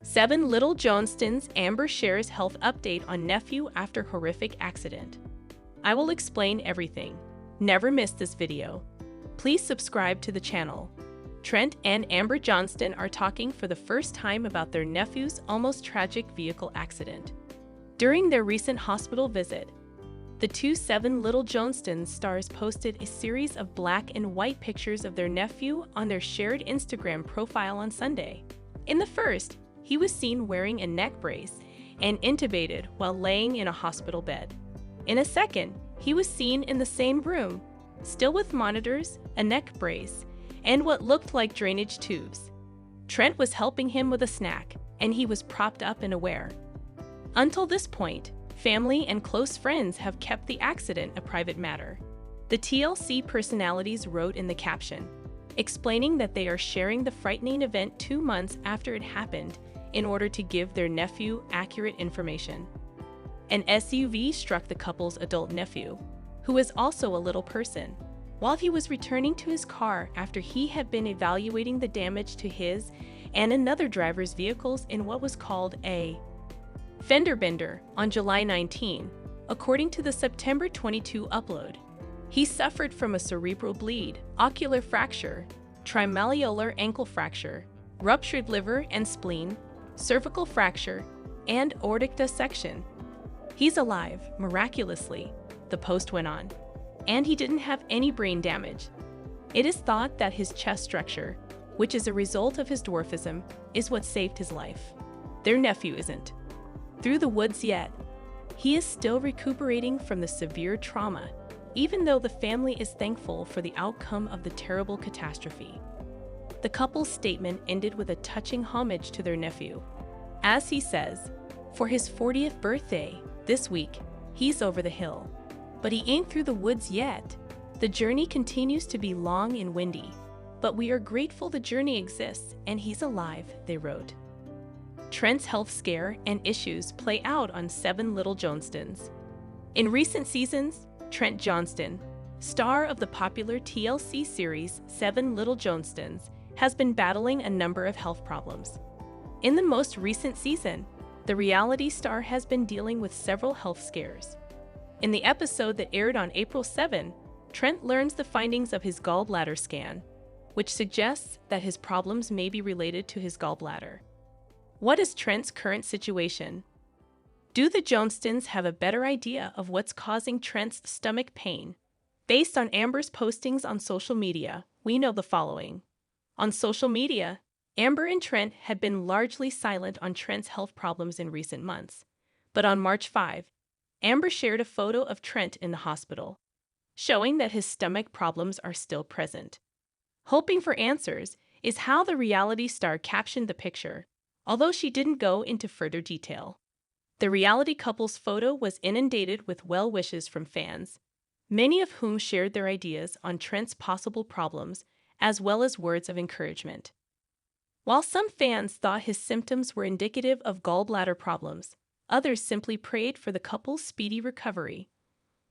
7 Little Johnstons, Amber shares health update on nephew after horrific accident. I will explain everything. Never miss this video. Please subscribe to the channel. Trent and Amber Johnston are talking for the first time about their nephew's almost tragic vehicle accident. During their recent hospital visit, the two 7 Little Johnstons stars posted a series of black and white pictures of their nephew on their shared Instagram profile on Sunday. In the first, he was seen wearing a neck brace and intubated while laying in a hospital bed. In a second, he was seen in the same room, still with monitors, a neck brace, and what looked like drainage tubes. Trent was helping him with a snack, and he was propped up and aware. Until this point, family and close friends have kept the accident a private matter. The TLC personalities wrote in the caption, explaining that they are sharing the frightening event 2 months after it happened in order to give their nephew accurate information. An SUV struck the couple's adult nephew, who is also a little person, while he was returning to his car after he had been evaluating the damage to his and another driver's vehicles in what was called a fender bender on July 19, according to the September 22 upload. He suffered from a cerebral bleed, ocular fracture, trimalleolar ankle fracture, ruptured liver and spleen, cervical fracture, and aortic dissection. He's alive, miraculously, the post went on, and he didn't have any brain damage. It is thought that his chest structure, which is a result of his dwarfism, is what saved his life. Their nephew isn't through the woods yet. He is still recuperating from the severe trauma, even though the family is thankful for the outcome of the terrible catastrophe. The couple's statement ended with a touching homage to their nephew. As he says, for his 40th birthday, this week, he's over the hill. But he ain't through the woods yet. The journey continues to be long and windy, but we are grateful the journey exists and he's alive, they wrote. Trent's health scare and issues play out on 7 Little Johnstons. In recent seasons, Trent Johnston, star of the popular TLC series 7 Little Johnstons, has been battling a number of health problems. In the most recent season, the reality star has been dealing with several health scares. In the episode that aired on April 7, Trent learns the findings of his gallbladder scan, which suggests that his problems may be related to his gallbladder. What is Trent's current situation? Do the Johnstons have a better idea of what's causing Trent's stomach pain? Based on Amber's postings on social media, we know the following. On social media, Amber and Trent had been largely silent on Trent's health problems in recent months. But on March 5, Amber shared a photo of Trent in the hospital, showing that his stomach problems are still present. Hoping for answers is how the reality star captioned the picture, although she didn't go into further detail. The reality couple's photo was inundated with well wishes from fans, many of whom shared their ideas on Trent's possible problems as well as words of encouragement. While some fans thought his symptoms were indicative of gallbladder problems, others simply prayed for the couple's speedy recovery.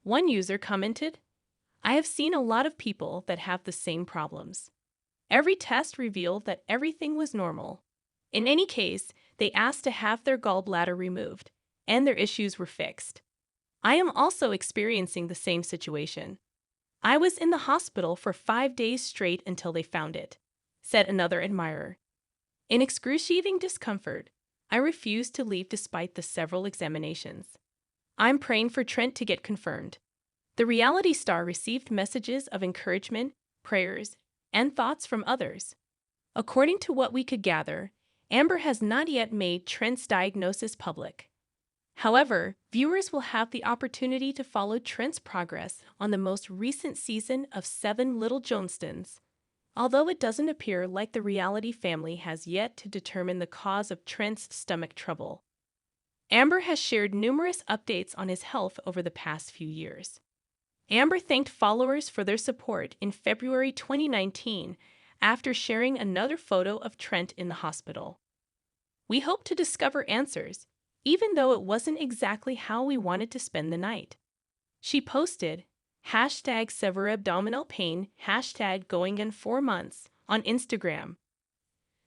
One user commented, "I have seen a lot of people that have the same problems. Every test revealed that everything was normal. In any case, they asked to have their gallbladder removed, and their issues were fixed. I am also experiencing the same situation. I was in the hospital for 5 days straight until they found it," said another admirer. "In excruciating discomfort, I refused to leave despite the several examinations. I'm praying for Trent to get confirmed." The reality star received messages of encouragement, prayers, and thoughts from others. According to what we could gather, Amber has not yet made Trent's diagnosis public. However, viewers will have the opportunity to follow Trent's progress on the most recent season of 7 Little Johnstons, although it doesn't appear like the reality family has yet to determine the cause of Trent's stomach trouble. Amber has shared numerous updates on his health over the past few years. Amber thanked followers for their support in February 2019 after sharing another photo of Trent in the hospital. "We hope to discover answers, even though it wasn't exactly how we wanted to spend the night." She posted, #severe abdominal pain, #going in 4 months on Instagram.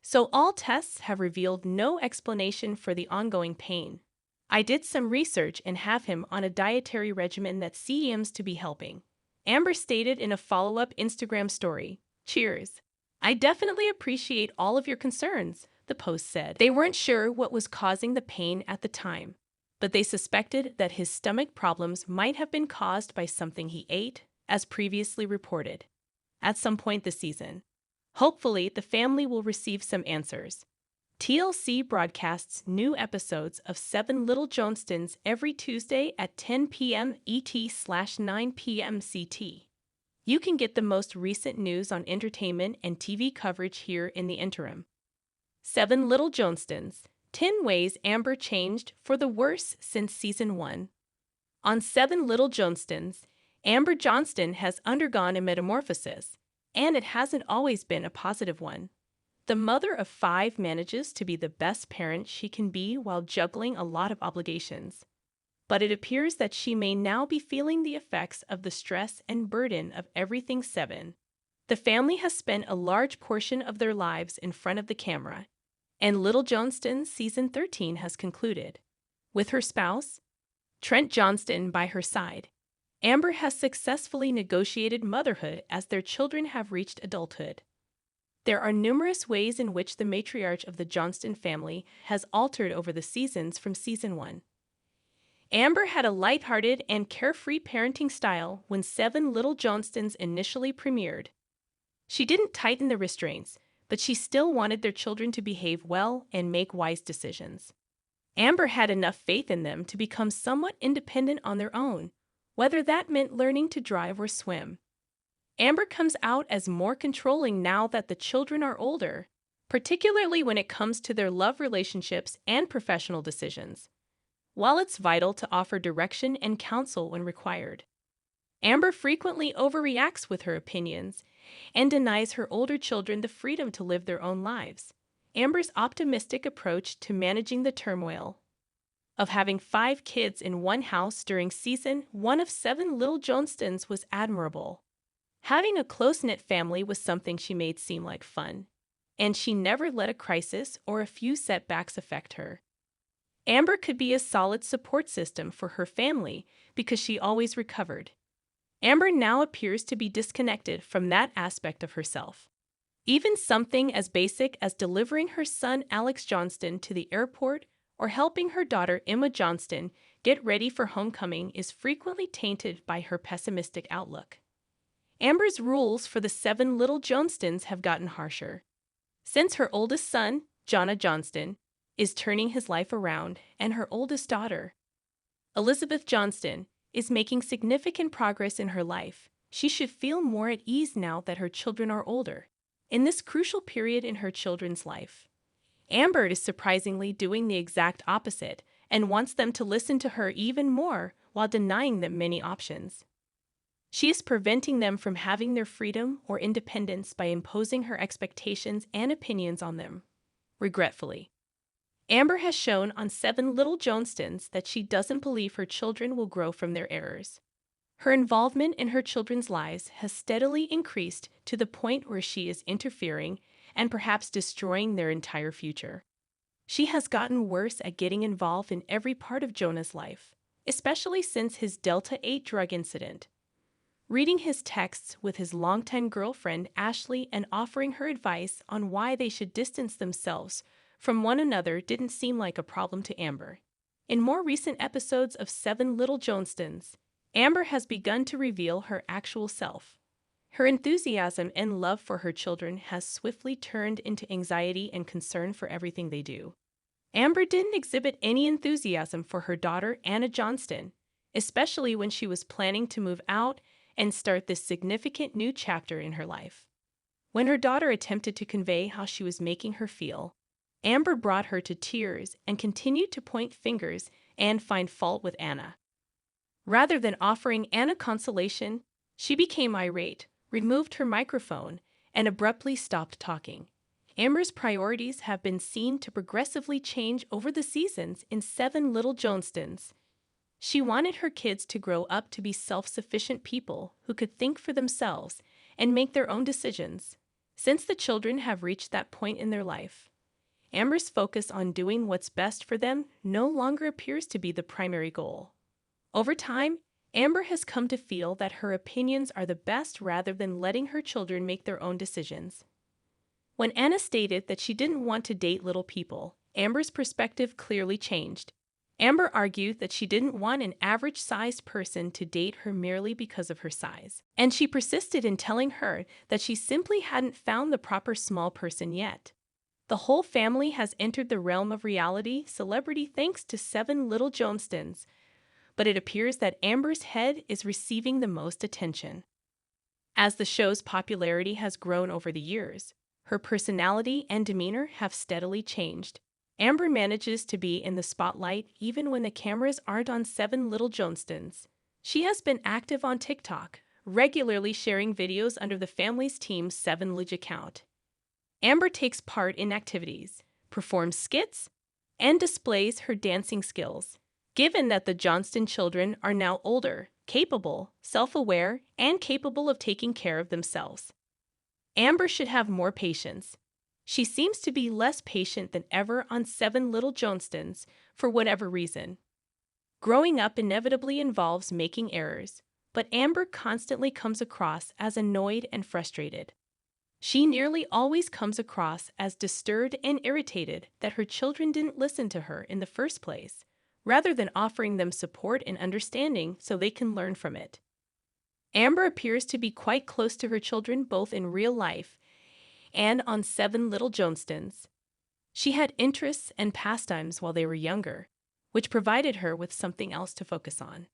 So all tests have revealed no explanation for the ongoing pain. I did some research and have him on a dietary regimen that seems to be helping, Amber stated in a follow-up Instagram story. Cheers. I definitely appreciate all of your concerns, the post said. They weren't sure what was causing the pain at the time, but they suspected that his stomach problems might have been caused by something he ate, as previously reported, at some point this season. Hopefully, the family will receive some answers. TLC broadcasts new episodes of 7 Little Johnstons every Tuesday at 10 p.m. ET/9 p.m. CT. You can get the most recent news on entertainment and TV coverage here in the interim. 7 Little Johnstons, 10 Ways Amber Changed for the Worse Since Season 1. On 7 Little Johnstons, Amber Johnston has undergone a metamorphosis, and it hasn't always been a positive one. The mother of 5 manages to be the best parent she can be while juggling a lot of obligations. But it appears that she may now be feeling the effects of the stress and burden of everything 7. The family has spent a large portion of their lives in front of the camera, and Little Johnston's season 13 has concluded. With her spouse, Trent Johnston, by her side, Amber has successfully negotiated motherhood as their children have reached adulthood. There are numerous ways in which the matriarch of the Johnston family has altered over the seasons from season 1. Amber had a lighthearted and carefree parenting style when 7 Little Johnstons initially premiered. She didn't tighten the restraints, but she still wanted their children to behave well and make wise decisions. Amber had enough faith in them to become somewhat independent on their own, whether that meant learning to drive or swim. Amber comes out as more controlling now that the children are older, particularly when it comes to their love relationships and professional decisions. While it's vital to offer direction and counsel when required, Amber frequently overreacts with her opinions and denies her older children the freedom to live their own lives. Amber's optimistic approach to managing the turmoil of having 5 kids in one house during season 1 of 7 Little Johnstons was admirable. Having a close-knit family was something she made seem like fun, and she never let a crisis or a few setbacks affect her. Amber could be a solid support system for her family because she always recovered. Amber now appears to be disconnected from that aspect of herself. Even something as basic as delivering her son Alex Johnston to the airport or helping her daughter Emma Johnston get ready for homecoming is frequently tainted by her pessimistic outlook. Amber's rules for the 7 Little Johnstons have gotten harsher. Since her oldest son, Jonah Johnston, is turning his life around, and her oldest daughter, Elizabeth Johnston, is making significant progress in her life, she should feel more at ease now that her children are older. In this crucial period in her children's life, Amber is surprisingly doing the exact opposite and wants them to listen to her even more while denying them many options. She is preventing them from having their freedom or independence by imposing her expectations and opinions on them. Regretfully, Amber has shown on 7 Little Johnstons that she doesn't believe her children will grow from their errors. Her involvement in her children's lives has steadily increased to the point where she is interfering and perhaps destroying their entire future. She has gotten worse at getting involved in every part of Jonah's life, especially since his Delta 8 drug incident. Reading his texts with his longtime girlfriend Ashley and offering her advice on why they should distance themselves from one another didn't seem like a problem to Amber. In more recent episodes of 7 Little Johnstons, Amber has begun to reveal her actual self. Her enthusiasm and love for her children has swiftly turned into anxiety and concern for everything they do. Amber didn't exhibit any enthusiasm for her daughter Anna Johnston, especially when she was planning to move out and start this significant new chapter in her life. When her daughter attempted to convey how she was making her feel, Amber brought her to tears and continued to point fingers and find fault with Anna. Rather than offering Anna consolation, she became irate, removed her microphone, and abruptly stopped talking. Amber's priorities have been seen to progressively change over the seasons in 7 Little Johnstons. She wanted her kids to grow up to be self-sufficient people who could think for themselves and make their own decisions. Since the children have reached that point in their life, Amber's focus on doing what's best for them no longer appears to be the primary goal. Over time, Amber has come to feel that her opinions are the best rather than letting her children make their own decisions. When Anna stated that she didn't want to date little people, Amber's perspective clearly changed. Amber argued that she didn't want an average-sized person to date her merely because of her size, and she persisted in telling her that she simply hadn't found the proper small person yet. The whole family has entered the realm of reality celebrity thanks to 7 Little Johnstons, but it appears that Amber's head is receiving the most attention. As the show's popularity has grown over the years, her personality and demeanor have steadily changed. Amber manages to be in the spotlight even when the cameras aren't on 7 Little Johnstons. She has been active on TikTok, regularly sharing videos under the family's team's 7 Lidge account. Amber takes part in activities, performs skits, and displays her dancing skills. Given that the Johnston children are now older, capable, self-aware, and capable of taking care of themselves, Amber should have more patience. She seems to be less patient than ever on 7 Little Johnstons for whatever reason. Growing up inevitably involves making errors, but Amber constantly comes across as annoyed and frustrated. She nearly always comes across as disturbed and irritated that her children didn't listen to her in the first place, rather than offering them support and understanding so they can learn from it. Amber appears to be quite close to her children both in real life and on 7 Little Johnstons. She had interests and pastimes while they were younger, which provided her with something else to focus on.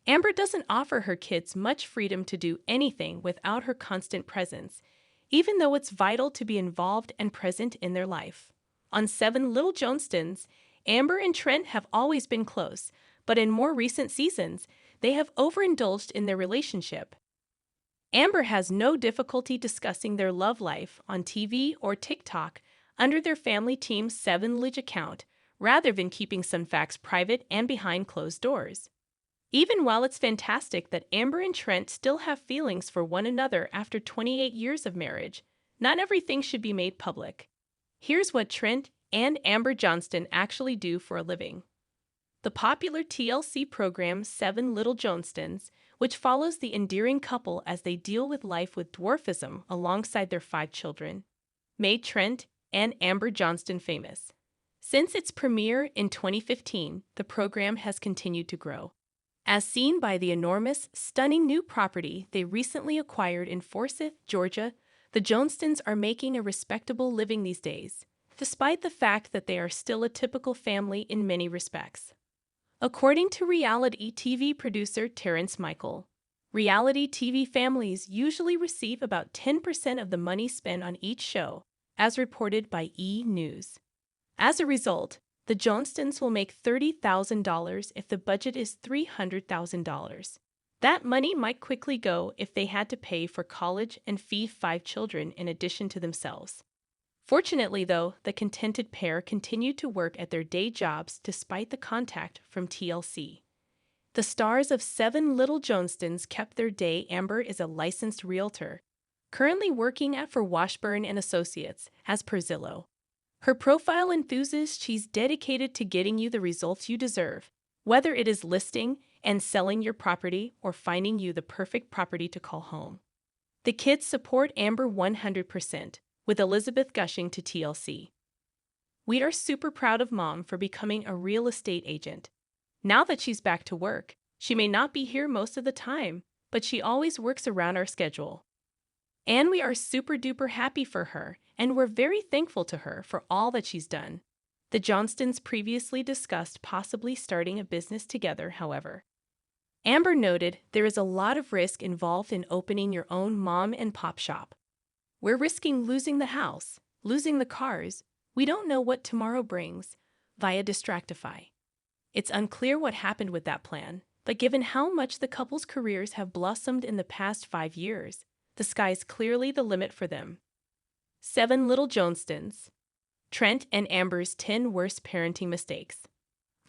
Amber doesn't offer her kids much freedom to do anything without her constant presence, even though it's vital to be involved and present in their life. On 7 Little Johnstons, Amber and Trent have always been close, but in more recent seasons, they have overindulged in their relationship. Amber has no difficulty discussing their love life on TV or TikTok under their family team's 7 Lidge account, rather than keeping some facts private and behind closed doors. Even while it's fantastic that Amber and Trent still have feelings for one another after 28 years of marriage, not everything should be made public. Here's what Trent and Amber Johnston actually do for a living. The popular TLC program 7 Little Johnstons, which follows the endearing couple as they deal with life with dwarfism alongside their 5 children, made Trent and Amber Johnston famous. Since its premiere in 2015, the program has continued to grow. As seen by the enormous, stunning new property they recently acquired in Forsyth, Georgia, the Johnstons are making a respectable living these days, despite the fact that they are still a typical family in many respects. According to reality TV producer Terrence Michael, reality TV families usually receive about 10% of the money spent on each show, as reported by E! News. As a result, the Johnstons will make $30,000 if the budget is $300,000. That money might quickly go if they had to pay for college and feed 5 children in addition to themselves. Fortunately, though, the contented pair continued to work at their day jobs despite the contact from TLC. The stars of 7 Little Johnstons kept their day. Amber is a licensed realtor, currently working for Washburn & Associates, as per Zillow. Her profile enthuses she's dedicated to getting you the results you deserve, whether it is listing and selling your property or finding you the perfect property to call home. The kids support Amber 100%. With Elizabeth gushing to TLC. "We are super proud of Mom for becoming a real estate agent. Now that she's back to work, she may not be here most of the time, but she always works around our schedule. And we are super duper happy for her, and we're very thankful to her for all that she's done." The Johnstons previously discussed possibly starting a business together, however. Amber noted there is a lot of risk involved in opening your own mom and pop shop. "We're risking losing the house, losing the cars. We don't know what tomorrow brings," via Distractify. It's unclear what happened with that plan, but given how much the couple's careers have blossomed in the past 5 years, the sky's clearly the limit for them. 7 Little Johnstons. Trent and Amber's 10 worst parenting mistakes.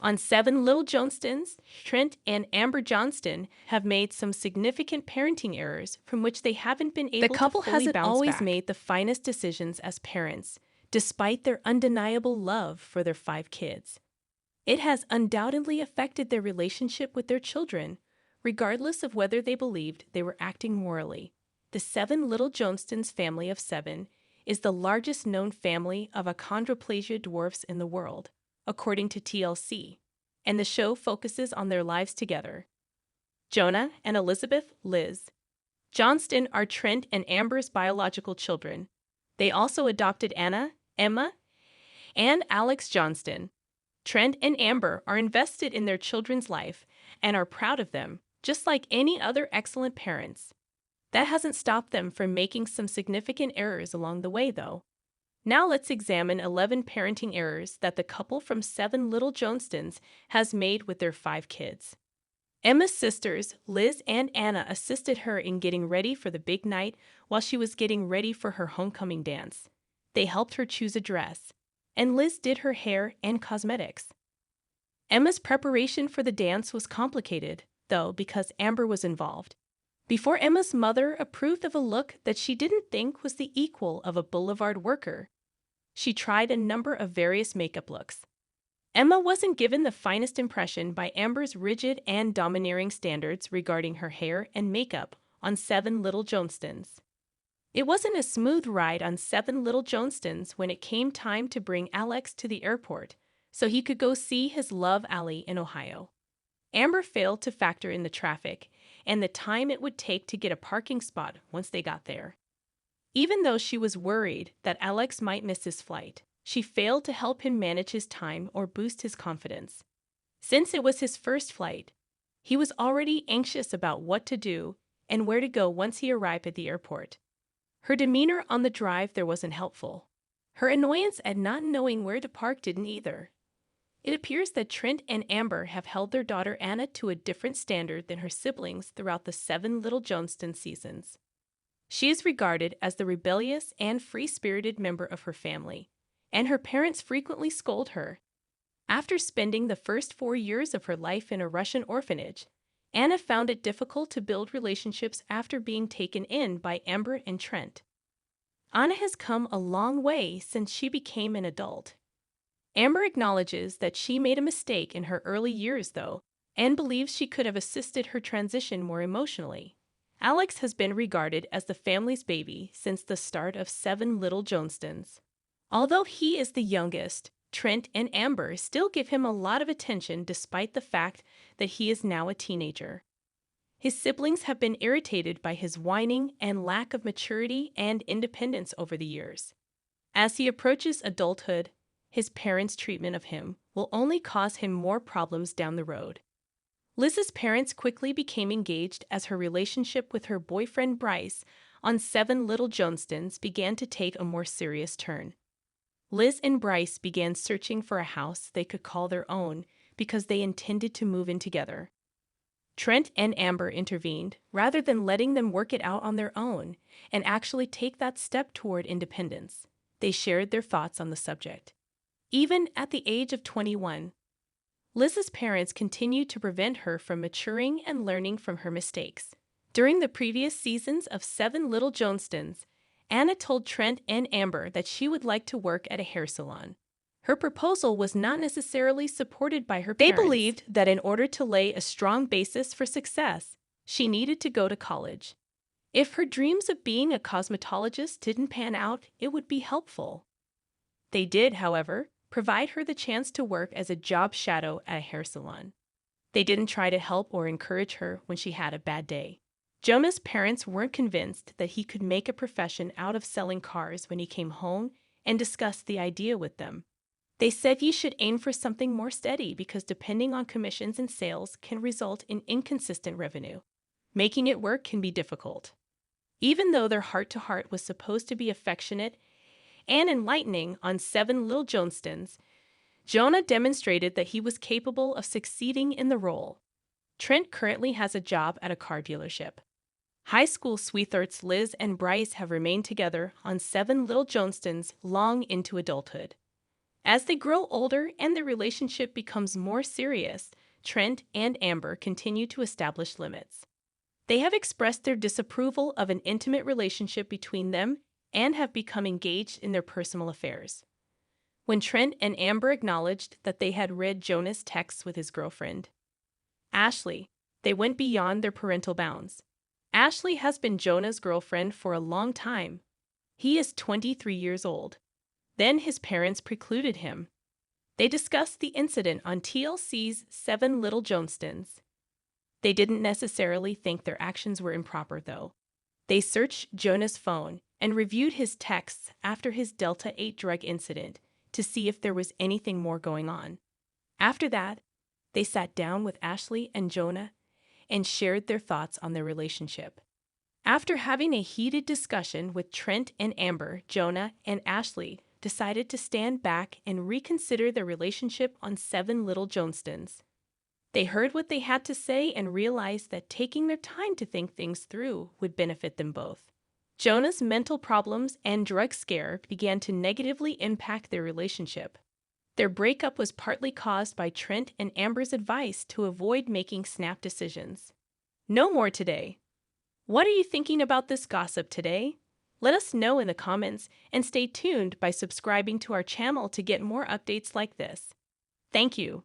On Seven Little Johnstons, Trent and Amber Johnston have made some significant parenting errors from which they haven't been able to fully bounce back. The couple hasn't always made the finest decisions as parents, despite their undeniable love for their 5 kids. It has undoubtedly affected their relationship with their children, regardless of whether they believed they were acting morally. The Seven Little Johnstons family of 7 is the largest known family of achondroplasia dwarfs in the world, according to TLC, and the show focuses on their lives together. Jonah and Elizabeth Liz Johnston are Trent and Amber's biological children. They also adopted Anna, Emma, and Alex Johnston. Trent and Amber are invested in their children's life and are proud of them, just like any other excellent parents. That hasn't stopped them from making some significant errors along the way, though. Now let's examine 11 parenting errors that the couple from Seven Little Johnstons has made with their 5 kids. Emma's sisters, Liz and Anna, assisted her in getting ready for the big night while she was getting ready for her homecoming dance. They helped her choose a dress, and Liz did her hair and cosmetics. Emma's preparation for the dance was complicated, though, because Amber was involved. Before Emma's mother approved of a look that she didn't think was the equal of a boulevard worker, she tried a number of various makeup looks. Emma wasn't given the finest impression by Amber's rigid and domineering standards regarding her hair and makeup on Seven Little Johnstons. It wasn't a smooth ride on Seven Little Johnstons when it came time to bring Alex to the airport so he could go see his love Allie in Ohio. Amber failed to factor in the traffic and the time it would take to get a parking spot once they got there. Even though she was worried that Alex might miss his flight, she failed to help him manage his time or boost his confidence. Since it was his first flight, he was already anxious about what to do and where to go once he arrived at the airport. Her demeanor on the drive there wasn't helpful. Her annoyance at not knowing where to park didn't either. It appears that Trent and Amber have held their daughter Anna to a different standard than her siblings throughout the Seven Little Johnston seasons. She is regarded as the rebellious and free-spirited member of her family, and her parents frequently scold her. After spending the first 4 years of her life in a Russian orphanage, Anna found it difficult to build relationships after being taken in by Amber and Trent. Anna has come a long way since she became an adult. Amber acknowledges that she made a mistake in her early years, though, and believes she could have assisted her transition more emotionally. Alex has been regarded as the family's baby since the start of Seven Little Johnstons. Although he is the youngest, Trent and Amber still give him a lot of attention despite the fact that he is now a teenager. His siblings have been irritated by his whining and lack of maturity and independence over the years. As he approaches adulthood, his parents' treatment of him will only cause him more problems down the road. Liz's parents quickly became engaged as her relationship with her boyfriend Bryce on Seven Little Johnstons began to take a more serious turn. Liz and Bryce began searching for a house they could call their own because they intended to move in together. Trent and Amber intervened rather than letting them work it out on their own and actually take that step toward independence. They shared their thoughts on the subject. Even at the age of 21, Liz's parents continued to prevent her from maturing and learning from her mistakes. During the previous seasons of Seven Little Johnstons, Anna told Trent and Amber that she would like to work at a hair salon. Her proposal was not necessarily supported by her parents. They believed that in order to lay a strong basis for success, she needed to go to college. If her dreams of being a cosmetologist didn't pan out, it would be helpful. They did, however, provide her the chance to work as a job shadow at a hair salon. They didn't try to help or encourage her when she had a bad day. Jonah's parents weren't convinced that he could make a profession out of selling cars when he came home and discussed the idea with them. They said you should aim for something more steady because depending on commissions and sales can result in inconsistent revenue. Making it work can be difficult. Even though their heart-to-heart was supposed to be affectionate and enlightening on Seven Little Johnstons, Jonah demonstrated that he was capable of succeeding in the role. Trent currently has a job at a car dealership. High school sweethearts Liz and Bryce have remained together on Seven Little Johnstons long into adulthood. As they grow older and their relationship becomes more serious, Trent and Amber continue to establish limits. They have expressed their disapproval of an intimate relationship between them and have become engaged in their personal affairs. When Trent and Amber acknowledged that they had read Jonah's texts with his girlfriend, Ashley, they went beyond their parental bounds. Ashley has been Jonah's girlfriend for a long time. He is 23 years old. Then his parents precluded him. They discussed the incident on TLC's Seven Little Johnstons. They didn't necessarily think their actions were improper, though. They searched Jonah's phone and reviewed his texts after his Delta 8 drug incident to see if there was anything more going on. After that, they sat down with Ashley and Jonah and shared their thoughts on their relationship. After having a heated discussion with Trent and Amber, Jonah and Ashley decided to stand back and reconsider their relationship on Seven Little Johnstons. They heard what they had to say and realized that taking their time to think things through would benefit them both. Jonah's mental problems and drug scare began to negatively impact their relationship. Their breakup was partly caused by Trent and Amber's advice to avoid making snap decisions. No more today. What are you thinking about this gossip today? Let us know in the comments and stay tuned by subscribing to our channel to get more updates like this. Thank you.